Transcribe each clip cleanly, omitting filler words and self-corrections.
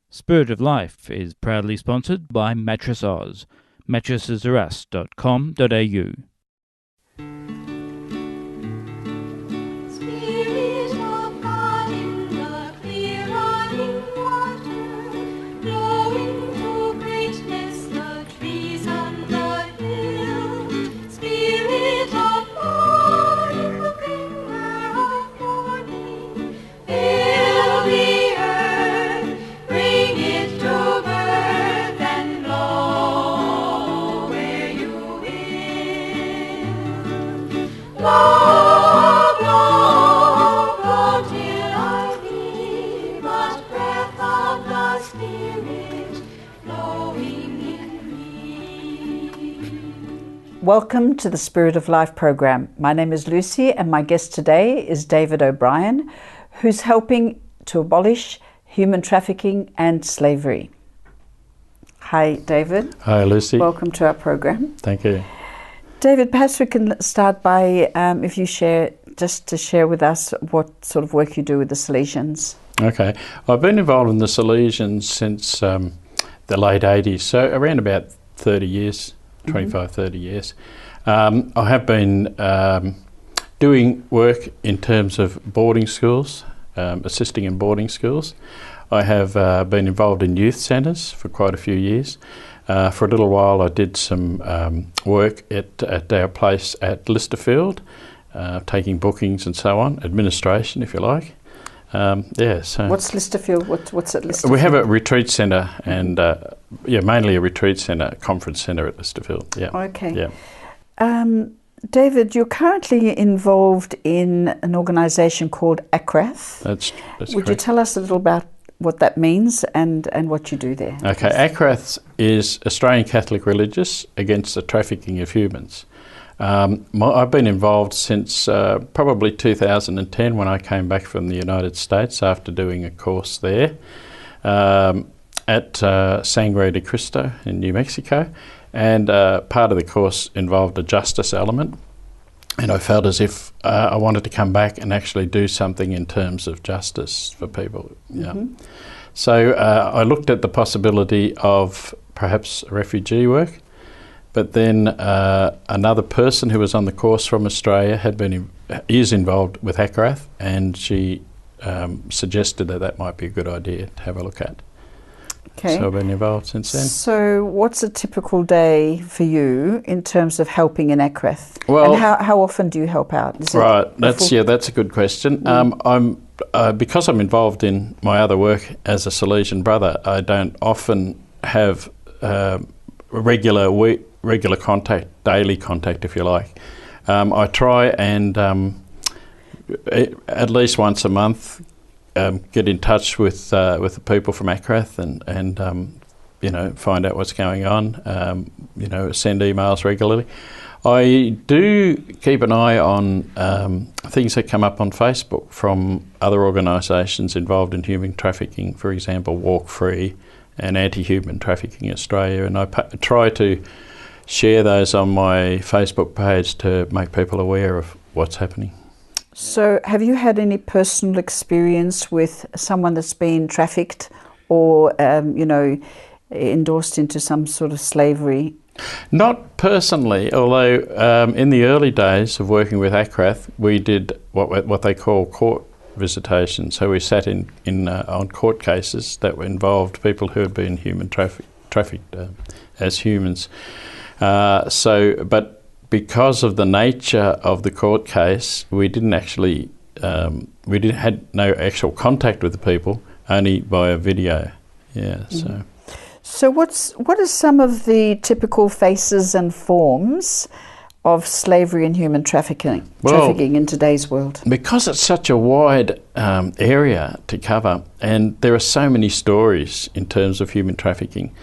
Spirit of Life is proudly sponsored by Mattress Oz, mattressesareus.com.au. Welcome to the Spirit of Life program. My name is Lucy and my guest today is David O'Brien, who's helping to abolish human trafficking and slavery. Hi, David. Hi, Lucy. Welcome to our program. Thank you. David, perhaps we can start by, if you share with us what sort of work you do with the Salesians. Okay. I've been involved in the Salesians since the late 80s, so around about 30 years. 25, 30 years. I have been doing work in terms of boarding schools, assisting in boarding schools. I have been involved in youth centres for quite a few years. For a little while I did some work at our place at Listerfield, taking bookings and so on, administration if you like. So what's Listerfield? What's at Listerfield? We have a retreat centre and mainly a retreat centre, conference centre at Listerfield. Yeah. Okay. Yeah. David, you're currently involved in an organisation called ACRAF. That's Would correct. you tell us a little about what that means and what you do there? Okay, ACRAF is Australian Catholic Religious Against the Trafficking of Humans. I've been involved since probably 2010 when I came back from the United States after doing a course there at Sangre de Cristo in New Mexico, and part of the course involved a justice element, and I felt as if I wanted to come back and actually do something in terms of justice for people. Yeah. Mm-hmm. So I looked at the possibility of perhaps refugee work. But then another person who was on the course from Australia is involved with ACRAF, and she suggested that might be a good idea to have a look at. Okay. So I've been involved since then. So what's a typical day for you in terms of helping in ACRAF? Well, and how often do you help out? That's a good question. Because I'm involved in my other work as a Salesian brother, I don't often have regular contact, daily contact if you like. I try and at least once a month get in touch with the people from ACRAF and find out what's going on, send emails regularly. I do keep an eye on things that come up on Facebook from other organisations involved in human trafficking, for example Walk Free and Anti-Human Trafficking Australia, and I try to share those on my Facebook page to make people aware of what's happening. So have you had any personal experience with someone that's been trafficked or, endorsed into some sort of slavery? Not personally, although in the early days of working with ACRAF, we did what they call court visitation. So we sat on court cases that involved people who had been human trafficked as humans. But because of the nature of the court case, we didn't actually had no actual contact with the people, only via video. Yeah. Mm-hmm. So what are some of the typical faces and forms of slavery and human trafficking in today's world? Because it's such a wide area to cover, and there are so many stories in terms of human trafficking.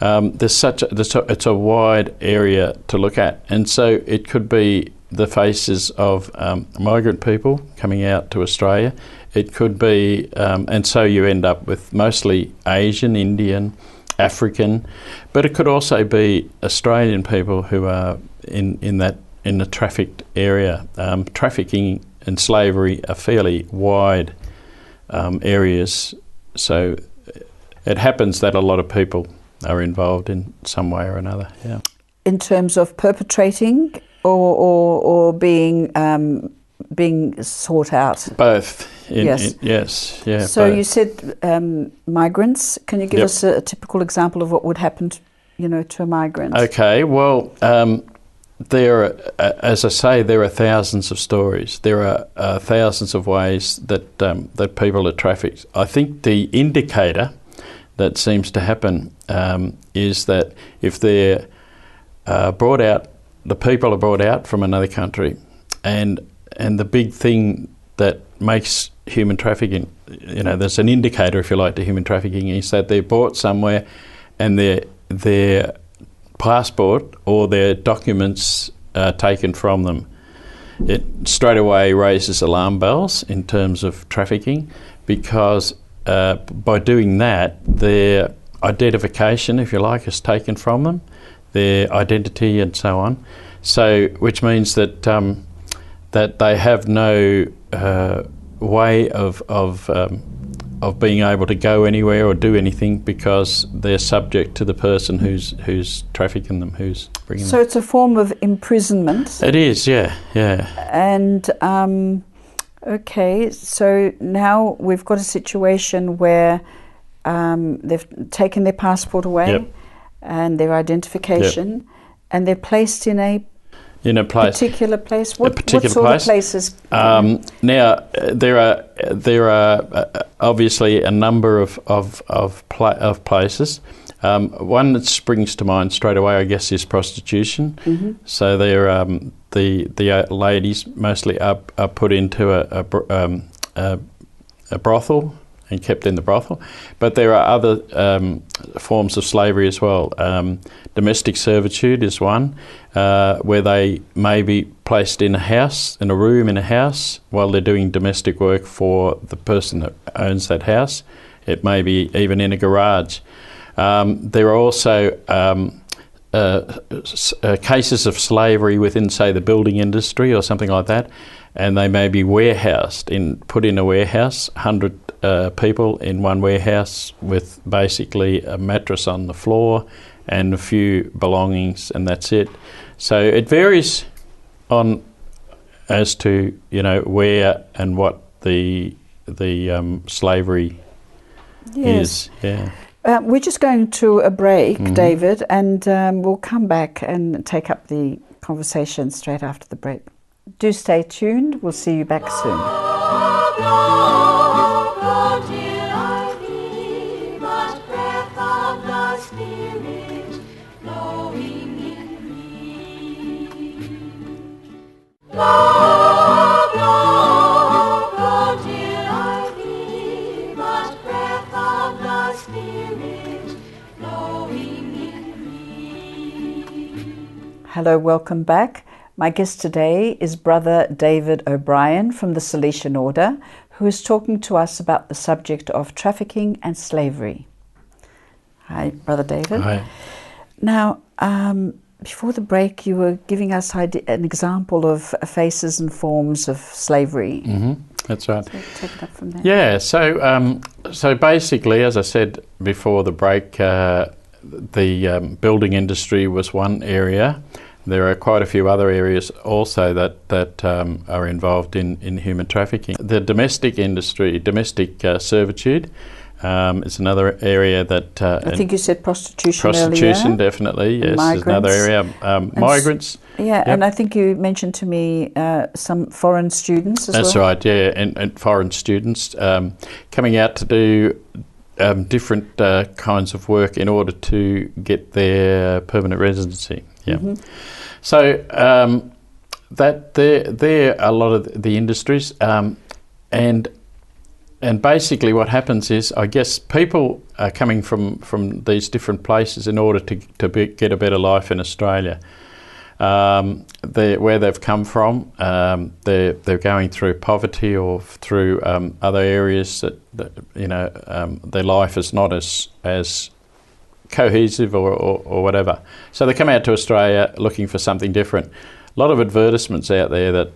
It's a wide area to look at, and so it could be the faces of migrant people coming out to Australia. It could be, and so you end up with mostly Asian, Indian, African, but it could also be Australian people who are in the trafficked area. Trafficking and slavery are fairly wide areas, so it happens that a lot of people are involved in some way or another. Yeah. In terms of perpetrating or being sought out? Both. Yes. Yes. Yeah. So both. you said migrants. Can you give Yep. us a typical example of what would happen, to a migrant? Okay. Well, there are, as I say, there are thousands of stories. There are thousands of ways that people are trafficked. I think the indicator that seems to happen is that if they're brought out, the people are brought out from another country, and the big thing that makes human trafficking, there's an indicator, if you like, to human trafficking, is that they're brought somewhere and their passport or their documents are taken from them. It straight away raises alarm bells in terms of trafficking, because by doing that, their identification, if you like, is taken from them, their identity and so on. So, which means that that they have no way of being able to go anywhere or do anything, because they're subject to the person who's trafficking them, who's bringing them. So it's a form of imprisonment. It is, yeah. And okay, so now we've got a situation where they've taken their passport away. Yep. And their identification, and they're placed in a particular place. What sort of places? Now there are obviously a number of places. One that springs to mind straight away, I guess, is prostitution. Mm-hmm. So they're the ladies mostly are put into a brothel and kept in the brothel. But there are other forms of slavery as well. Domestic servitude is one, where they may be placed in a room in a house while they're doing domestic work for the person that owns that house. It may be even in a garage. There are also cases of slavery within, say, the building industry or something like that, and they may be put in a warehouse, 100 people in one warehouse with basically a mattress on the floor and a few belongings, and that's it. So it varies on as to where and what the slavery is. Yeah. We're just going to a break, mm-hmm. David, and we'll come back and take up the conversation straight after the break. Do stay tuned. We'll see you back soon. Hello, welcome back. My guest today is Brother David O'Brien from the Salesian Order, who is talking to us about the subject of trafficking and slavery. Hi, Brother David. Hi. Now, before the break, you were giving us an example of faces and forms of slavery. Mm-hmm. That's right. So take it up from there. Yeah, so basically, as I said before the break, the building industry was one area. There are quite a few other areas also that are involved in human trafficking. The domestic industry, domestic servitude, is another area that... I think you said prostitution earlier. Definitely, yes, is another area. Migrants. Yeah, yep. And I think you mentioned to me some foreign students as well. That's right, yeah, and foreign students coming out to do different kinds of work in order to get their permanent residency. Yeah. Mm-hmm. So that there are a lot of the industries, and basically what happens is, I guess, people are coming from these different places in order to get a better life in Australia. Where they've come from, they're going through poverty or through other areas that their life is not as cohesive or whatever. So they come out to Australia looking for something different. A lot of advertisements out there that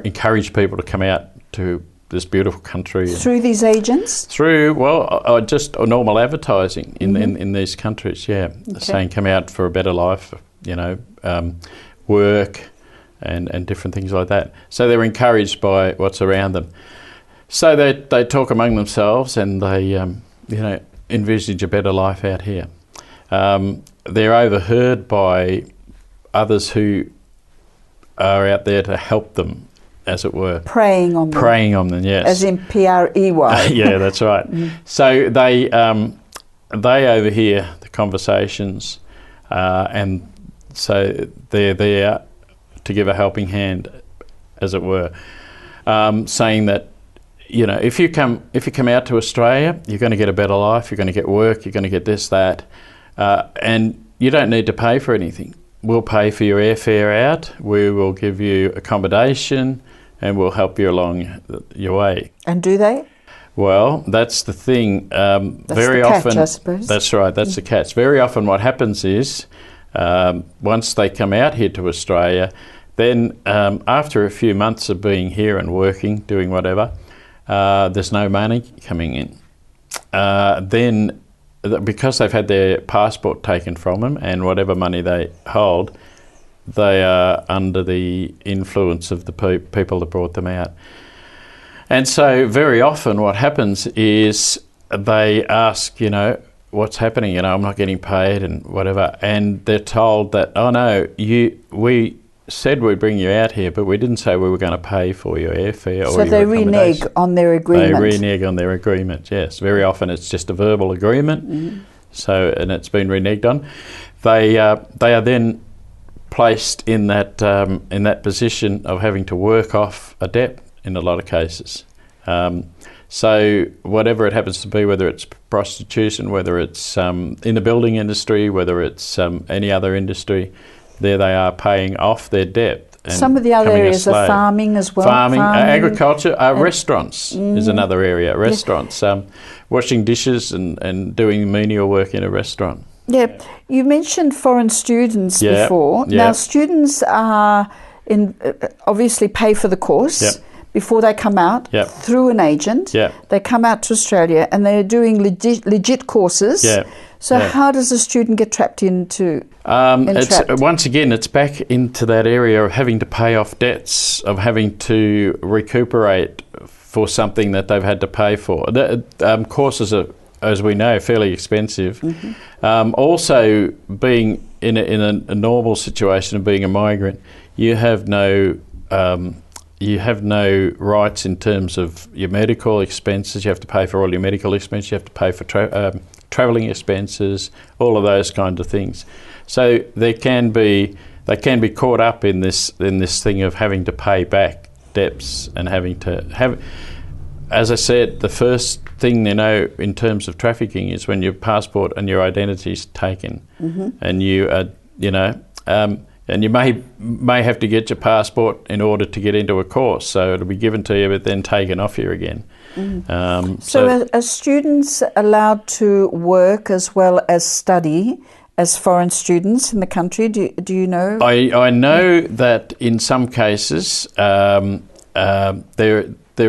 encourage people to come out to this beautiful country. Through these agents? Through, well, just normal advertising in these countries, yeah. Okay. Saying come out for a better life, work and different things like that. So they're encouraged by what's around them. So they talk among themselves and they, envisage a better life out here. They're overheard by others who are out there to help them, as it were. Preying on them. Preying on them, yes. As in P-R-E-Y. Yeah, that's right. So they overhear the conversations, and so they're there to give a helping hand, as it were, saying that, if you come out to Australia, you're going to get a better life, you're going to get work, you're going to get this, that, and you don't need to pay for anything. We'll pay for your airfare out, we will give you accommodation, and we'll help you along your way. And do they? Well, that's the thing. Very the catch, often, I suppose. That's right. That's the catch. Very often, what happens is, once they come out here to Australia, then after a few months of being here and working, doing whatever, there's no money coming in. Then, because they've had their passport taken from them and whatever money they hold, they are under the influence of the people that brought them out. And so very often what happens is they ask, what's happening? I'm not getting paid and whatever. And they're told that, oh no, we said we'd bring you out here, but we didn't say we were going to pay for your airfare or so your they renege on their agreement. They renege on their agreement, yes. Very often it's just a verbal agreement, so, and it's been reneged on. They are then placed in that position of having to work off a debt in a lot of cases. So whatever it happens to be, whether it's prostitution, whether it's in the building industry, whether it's any other industry, there they are paying off their debt. And some of the other areas are farming as well. Farming. Agriculture, restaurants is another area. Restaurants, washing dishes and doing menial work in a restaurant. Yeah, you mentioned foreign students before. Yeah. Now, students are obviously pay for the course before they come out through an agent. Yeah. They come out to Australia and they're doing legit courses. Yeah. So how does a student get trapped into? Once again, it's back into that area of having to pay off debts, of having to recuperate for something that they've had to pay for. Courses are, as we know, fairly expensive. Also, being in a normal situation of being a migrant, you have no rights in terms of your medical expenses. You have to pay for all your medical expenses. You have to pay for travelling expenses, all of those kind of things. So they can be caught up in this thing of having to pay back debts and having to have. As I said, the first thing they know in terms of trafficking is when your passport and your identity is taken, and you and you may have to get your passport in order to get into a course. So it'll be given to you, but then taken off you again. So are students allowed to work as well as study as foreign students in the country? Do you know? I know that in some cases there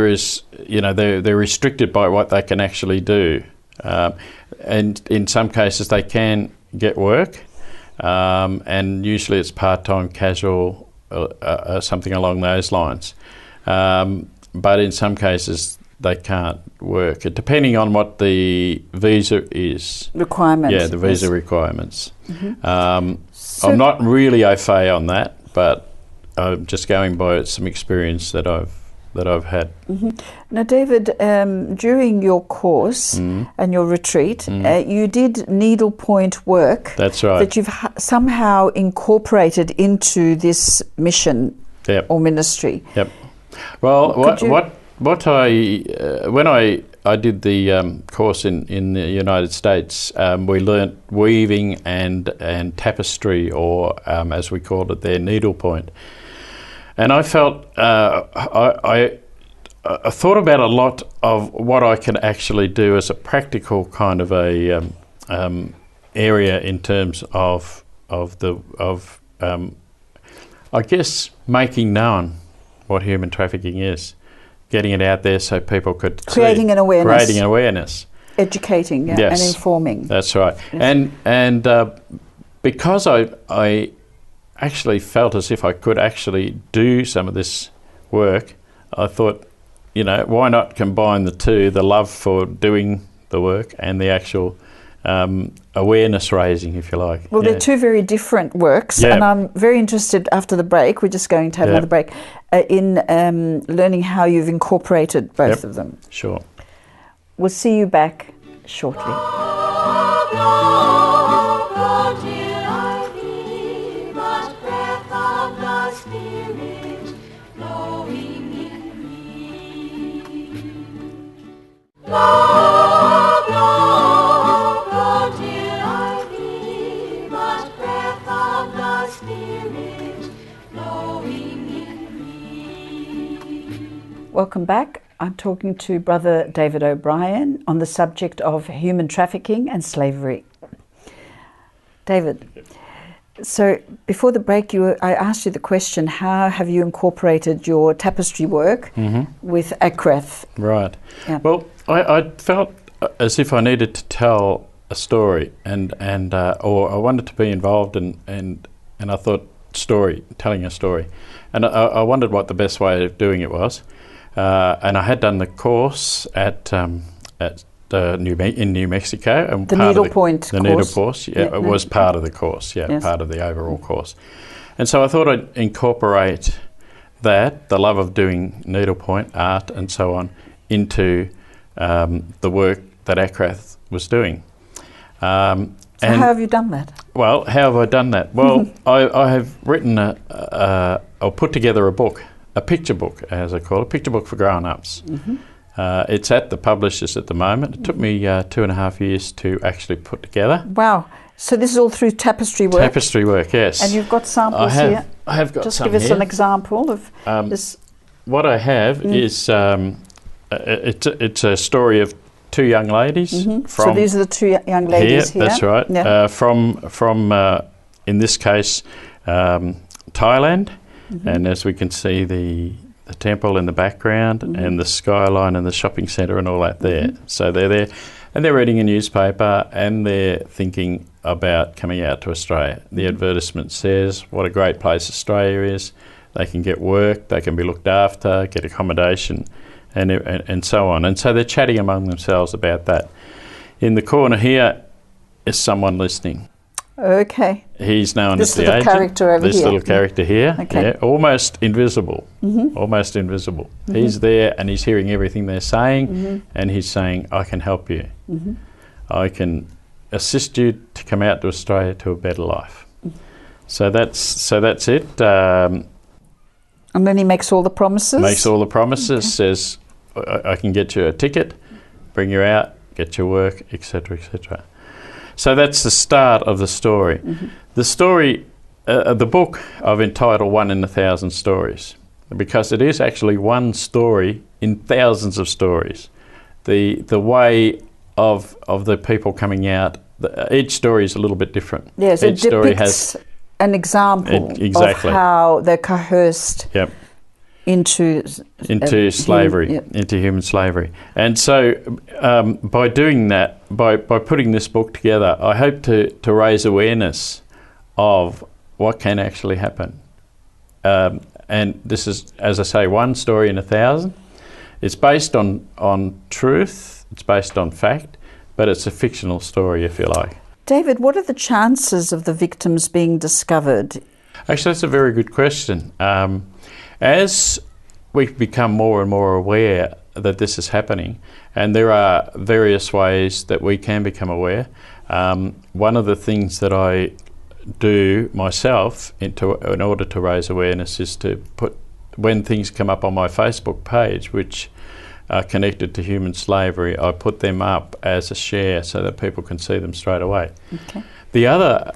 is, they're restricted by what they can actually do, and in some cases they can get work, and usually it's part-time, casual, something along those lines. But in some cases they can't work, depending on what the visa is. Requirements. Yeah, the visa requirements. I'm not really au fait on that, but I'm just going by some experience that I've had. Now, David, during your course and your retreat, you did needlepoint work. That's right. That you've somehow incorporated into this mission or ministry. Yep. Well, when I did the course in the United States, we learnt weaving and tapestry, or as we called it there, needlepoint. And I felt I thought about a lot of what I could actually do as a practical kind of a area in terms of I guess making known what human trafficking is, getting it out there so people could Creating an awareness. Creating an awareness. Educating and informing. That's right. Yes. And because I actually felt as if I could actually do some of this work, I thought, why not combine the two, the love for doing the work and the actual awareness raising, if you like. Well, they're two very different works, and I'm very interested after the break, we're just going to have another break, in learning how you've incorporated both of them. Sure. We'll see you back shortly. Welcome back. I'm talking to Brother David O'Brien on the subject of human trafficking and slavery. David, so before the break, I asked you the question, how have you incorporated your tapestry work with Akrath? Right. Yeah. Well, I felt as if I needed to tell a story, or I wanted to be involved and I thought telling a story, and I wondered what the best way of doing it was. And I had done the course in New Mexico, and the needlepoint course. Needle course, it was part of the course, part of the overall course. And so I thought I'd incorporate that, the love of doing needlepoint art and so on, into the work that Akrath was doing. So how have you done that? Well, how have I done that? Well, I have written or put together a picture book, as I call it, a picture book for grown-ups. It's at the publishers at the moment. It took me 2.5 years to actually put together. Wow. So this is all through tapestry work? Tapestry work, yes. And you've got samples here? I have got some here. Just give us an example of this. What I have is, it's a story of two young ladies. So these are the two young ladies here? That's right. Yeah. From in this case, Thailand. And as we can see, the temple in the background and the skyline and the shopping centre and all that there. So they're there and they're reading a newspaper and they're thinking about coming out to Australia. The advertisement says what a great place Australia is. They can get work, they can be looked after, get accommodation and so on. And so they're chatting among themselves about that. In the corner here is someone listening. Okay. He's known as the agent. This little character over here. This little character here. Okay. Yeah, almost invisible. Almost invisible. He's there and he's hearing everything they're saying and he's saying, I can help you. I can assist you to come out to Australia to a better life. So that's it. And then he makes all the promises? Makes all the promises, says, I can get you a ticket, bring you out, get your work, etc., etc. So that's the start of the story. The story, the book I've entitled One in a Thousand Stories, because it is actually one story in thousands of stories. The way of the people coming out, each story is a little bit different. Yes, each story has an example of how they're coerced into slavery, into human slavery. And so by doing that, by putting this book together, I hope to raise awareness of what can actually happen. And this is, as I say, one story in 1,000. It's based on truth, it's based on fact, but it's a fictional story, if you like. David, what are the chances of the victims being discovered? Actually, that's a very good question. As we become more and more aware that this is happening, and there are various ways that we can become aware. One of the things that I do myself in order to raise awareness is to put, when things come up on my Facebook page, which are connected to human slavery, I put them up as a share so that people can see them straight away. Okay. The other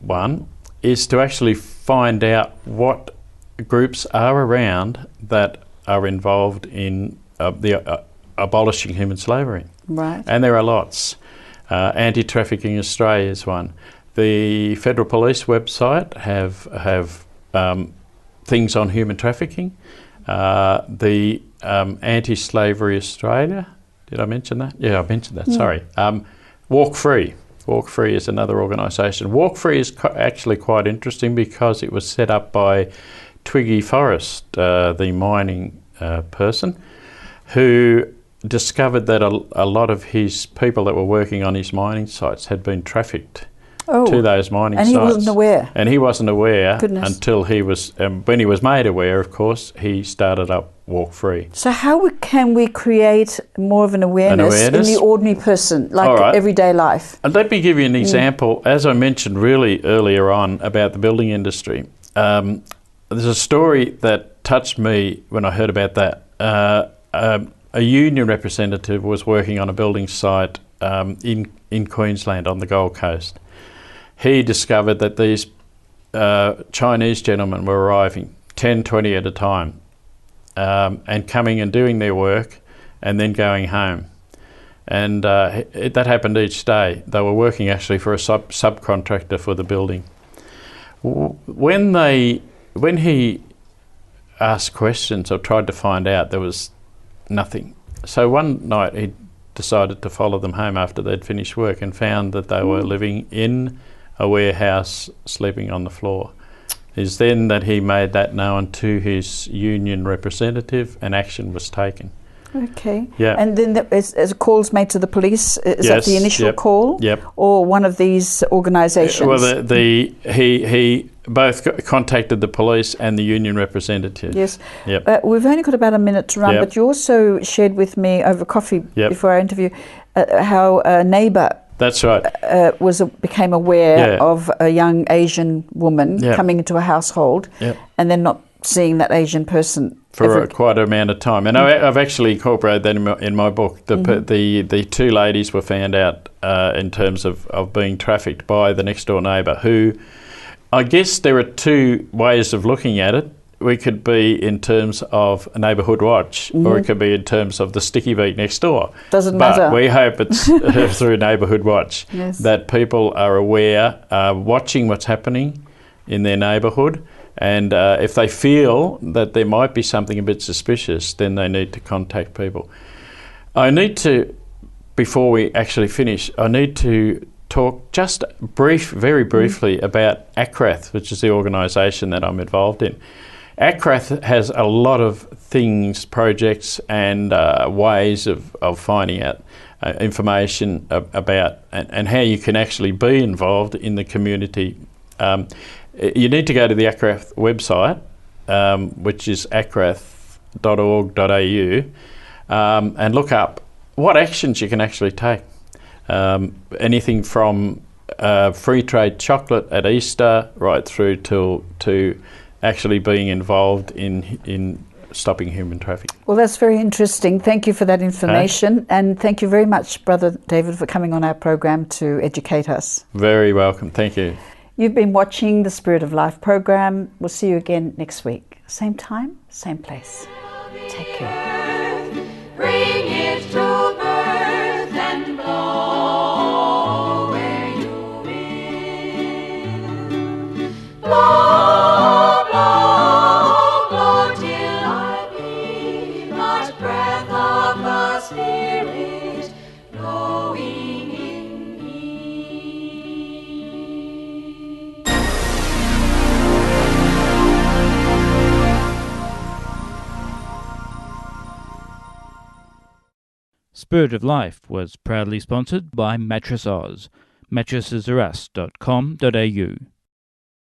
one is to actually find out what groups are around that are involved in abolishing human slavery. Right. And there are lots. Anti-Trafficking Australia is one. The Federal Police website have things on human trafficking. the Anti-Slavery Australia. Did I mention that? Yeah, I mentioned that. Sorry. Walk Free. Walk Free is another organisation. Walk Free is actually quite interesting because it was set up by Twiggy Forrest, the mining person, who discovered that a lot of his people that were working on his mining sites had been trafficked to those mining sites. And he wasn't aware? And he wasn't aware. Goodness. Until he was, when he was made aware, of course, he started up Walk Free. So how can we create more of an awareness in the ordinary person, like everyday life? And let me give you an example. As I mentioned really earlier on about the building industry, there's a story that touched me when I heard about that. A union representative was working on a building site in Queensland on the Gold Coast. He discovered that these Chinese gentlemen were arriving 10, 20 at a time and coming and doing their work and then going home. And that happened each day. They were working actually for a subcontractor for the building. When he asked questions or tried to find out, there was nothing. So one night he decided to follow them home after they'd finished work and found that they were living in a warehouse, sleeping on the floor. It's then that he made that known to his union representative and action was taken. Okay. Yeah. And then as a call's made to the police, is that the initial call? Yep. Or one of these organisations? Well, he both contacted the police and the union representative. Yes. Yep. We've only got about a minute to run, but you also shared with me over coffee before our interview how a neighbour That's right. became aware of a young Asian woman coming into a household and then not seeing that Asian person for quite an amount of time. And I've actually incorporated that in my book. The two ladies were found out in terms of being trafficked by the next door neighbour, who, I guess there are two ways of looking at it. We could be in terms of a neighbourhood watch, or it could be in terms of the sticky beat next door. Doesn't matter. But we hope it's through neighbourhood watch that people are aware, watching what's happening in their neighbourhood, and if they feel that there might be something a bit suspicious, then they need to contact people. Before we actually finish, I need to talk just very briefly about ACRATH, which is the organisation that I'm involved in. ACRATH has a lot of things, projects and ways of finding out information about and how you can actually be involved in the community. You need to go to the ACRATH website, which is acrath.org.au, and look up what actions you can actually take. Anything from free trade chocolate at Easter right through to actually being involved in stopping human trafficking. Well, that's very interesting. Thank you for that information. And thank you very much, Brother David, for coming on our program to educate us. Very welcome. Thank you. You've been watching the Spirit of Life program. We'll see you again next week. Same time, same place. Take care. Bring it to birth and blow where you will. Blow, blow, blow till I be but breath of the Spirit blowing in me. Spirit of Life was proudly sponsored by Mattress Oz, mattressesarus.com.au.